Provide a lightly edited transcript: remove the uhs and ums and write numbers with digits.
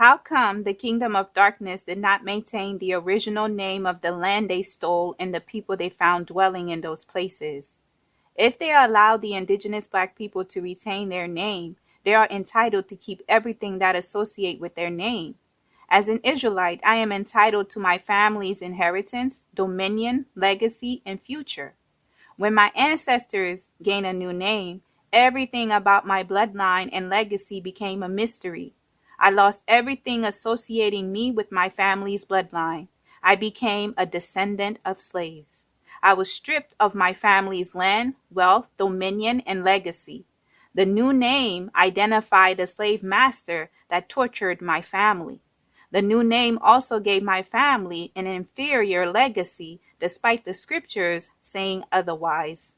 How come the kingdom of darkness did not maintain the original name of the land they stole and the people they found dwelling in those places? If they allow the indigenous black people to retain their name, they are entitled to keep everything that associate with their name. As an Israelite, I am entitled to my family's inheritance, dominion, legacy, and future. When my ancestors gained a new name, everything about my bloodline and legacy became a mystery. I lost everything associating me with my family's bloodline. I became a descendant of slaves. I was stripped of my family's land, wealth, dominion, and legacy. The new name identified the slave master that tortured my family. The new name also gave my family an inferior legacy, despite the scriptures saying otherwise.